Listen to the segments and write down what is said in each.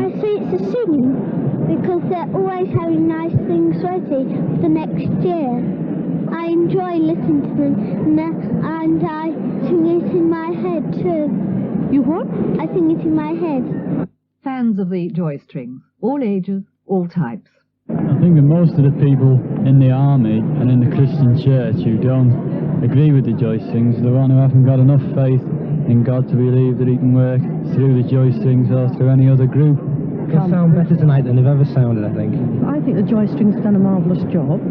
I see it's the singing, because they're always having nice things ready for the next year. I enjoy listening to them, and I sing it in my head too. You what? I sing it in my head. Fans of the Joystrings, all ages, all types. I think that most of the people in the army and in the Christian church who don't agree with the Joystrings are the one who haven't got enough faith in God to believe that he can work through the Joystrings or through any other group. They'll sound better tonight than they've ever sounded, I think. I think the Joystrings have done a marvellous job,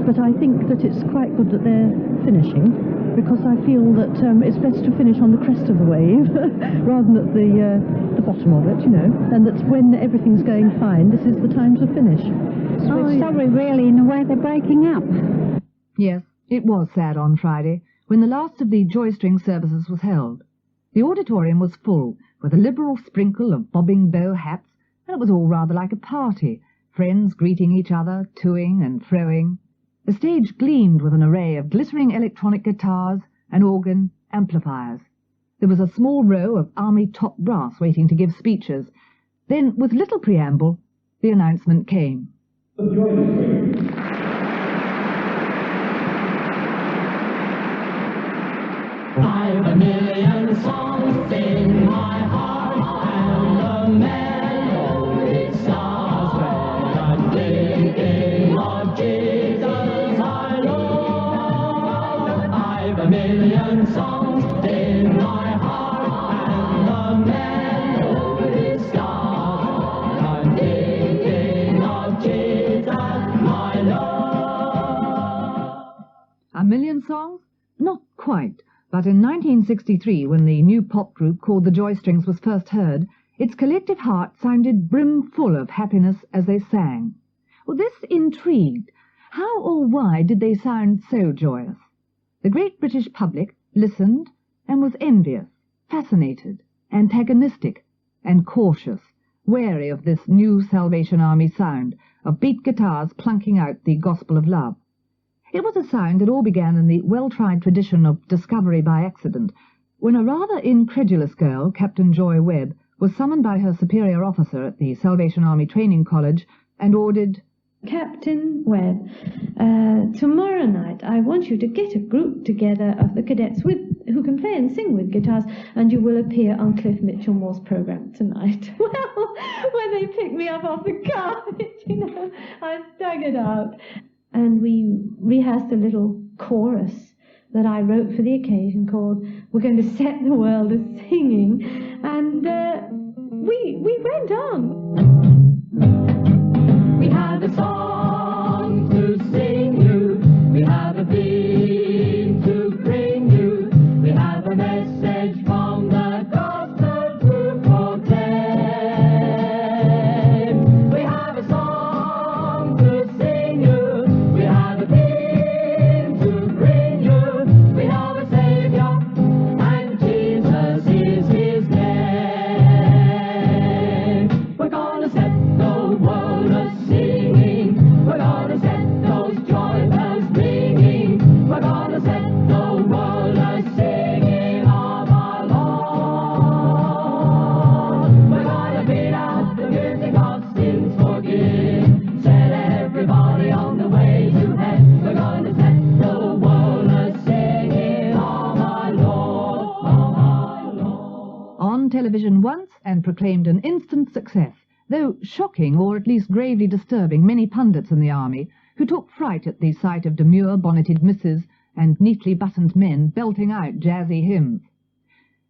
but I think that it's quite good that they're finishing, because I feel that it's best to finish on the crest of the wave rather than at the bottom of it, you know, and that when everything's going fine, this is the time to finish. So it's sorry, really, in a way they're breaking up. Yes, it was sad on Friday, when the last of the Joystring services was held. The auditorium was full, with a liberal sprinkle of bobbing bow hats, and it was all rather like a party, friends greeting each other, toing and froing. The stage gleamed with an array of glittering electronic guitars, an organ, amplifiers. There was a small row of army top brass waiting to give speeches. Then, with little preamble, the announcement came. I've a million songs in my heart, and the melody starts when I'm thinking of Jesus I love. I've a million songs in my heart, and the melody starts when I'm thinking of Jesus I love. A million songs? Not quite. But in 1963, when the new pop group called the Joystrings was first heard, its collective heart sounded brimful of happiness as they sang. Well, this intrigued. How or why did they sound so joyous? The great British public listened and was envious, fascinated, antagonistic, and cautious, wary of this new Salvation Army sound, of beat guitars plunking out the gospel of love. It was a sound that all began in the well-tried tradition of discovery by accident, when a rather incredulous girl, Captain Joy Webb, was summoned by her superior officer at the Salvation Army Training College and ordered, "Captain Webb, tomorrow night I want you to get a group together of the cadets who can play and sing with guitars, and you will appear on Cliff Mitchellmore's programme tonight." Well, when they picked me up off the carpet, I staggered out. And we rehearsed a little chorus that I wrote for the occasion called "We're Going to Set the World A-Singing," and we went on. We have a song to sing you, we have a theme to bring you, we have a message from the gospel to proclaim. We have a song to sing you, we have a theme to bring you, we have a Saviour, and Jesus is his name. We're gonna set the world a-singing, we're gonna set those joy bells ringing, we're gonna set the world a-singing of our Lord. We're gonna beat out the music of sins forgiven, set everybody on the way to heaven. We're gonna set the world a-singing of our Lord, of our Lord. on television once and proclaimed an instant success, though shocking or at least gravely disturbing many pundits in the army, who took fright at the sight of demure bonneted misses and neatly buttoned men belting out jazzy hymns.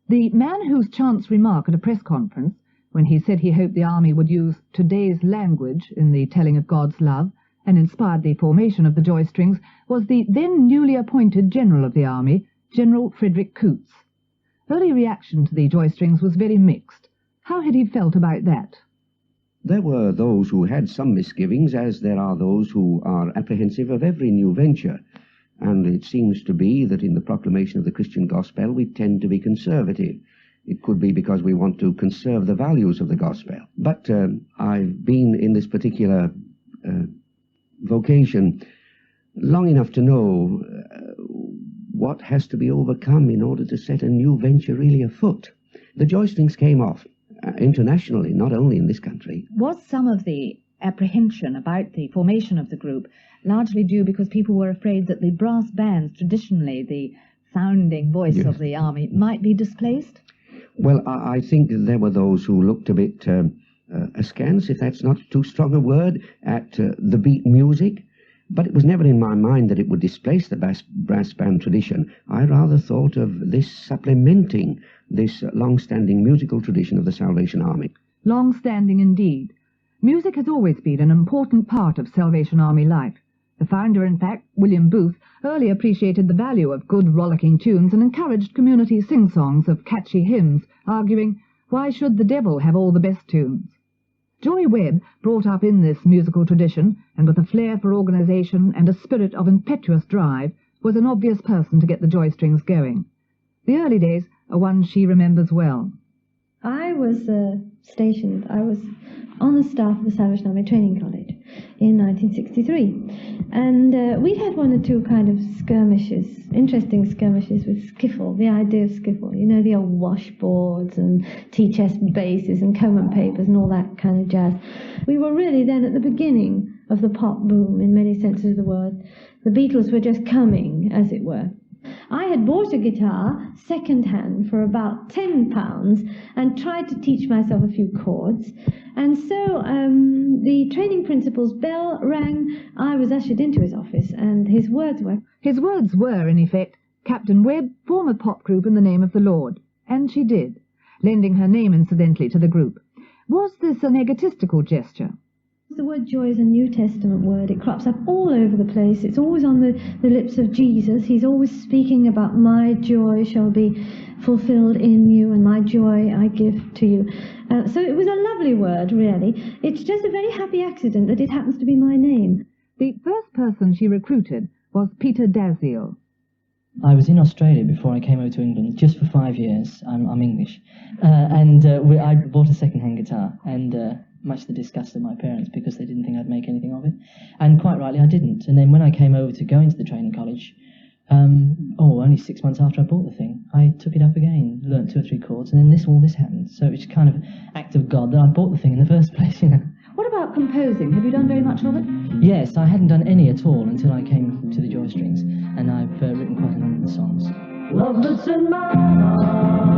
The man whose chance remark at a press conference, when he said he hoped the army would use today's language in the telling of God's love, and inspired the formation of the Joystrings, was the then newly appointed General of the Army, General Frederick Coots. Early reaction to the Joystrings was very mixed. How had he felt about that? There were those who had some misgivings, as there are those who are apprehensive of every new venture, and it seems to be that in the proclamation of the Christian gospel we tend to be conservative. It could be because we want to conserve the values of the gospel. But I've been in this particular vocation long enough to know what has to be overcome in order to set a new venture really afoot. The Joystrings came off internationally, not only in this country. Was some of the apprehension about the formation of the group largely due because people were afraid that the brass bands, traditionally the sounding voice of the army, might be displaced? Well, I think there were those who looked a bit askance, if that's not too strong a word, at the beat music. But it was never in my mind that it would displace the brass band tradition. I rather thought of this supplementing this long-standing musical tradition of the Salvation Army. Long-standing indeed. Music has always been an important part of Salvation Army life. The founder, in fact, William Booth, early appreciated the value of good rollicking tunes and encouraged community sing-songs of catchy hymns, arguing, "Why should the devil have all the best tunes?" Joy Webb, brought up in this musical tradition, and with a flair for organisation and a spirit of impetuous drive, was an obvious person to get the Joystrings going. The early days are ones she remembers well. I was I was on the staff of the Salvation Army Training College in 1963, and we'd had one or two kind of skirmishes, interesting skirmishes with skiffle, the idea of skiffle, you know, the old washboards and tea-chest bases and Coleman papers and all that kind of jazz. We were really then at the beginning of the pop boom in many senses of the word. The Beatles were just coming, as it were. I had bought a guitar second-hand for about £10 and tried to teach myself a few chords. And so the training principal's bell rang. I was ushered into his office, and his words were... His words were, in effect, "Captain Webb, form a pop group in the name of the Lord." And she did, lending her name incidentally to the group. Was this an egotistical gesture? The word joy is a New Testament word. It crops up all over the place. It's always on the lips of Jesus. He's always speaking about my joy shall be fulfilled in you and my joy I give to you. So it was a lovely word, really. It's just a very happy accident that it happens to be my name. The first person she recruited was Peter Dalziel. I was in Australia before I came over to England, just for 5 years. I'm English. I bought a second-hand guitar, and much to the disgust of my parents, because they didn't think I'd make anything of it. And quite rightly, I didn't. And then when I came over to go into the training college, only 6 months after I bought the thing, I took it up again, learnt 2 or 3 chords, and then all this happened. So it's kind of an act of God that I bought the thing in the first place, you know. What about composing? Have you done very much of it? Yes, I hadn't done any at all until I came to the Joystrings, and I've written quite a number of songs. Love that's in my heart.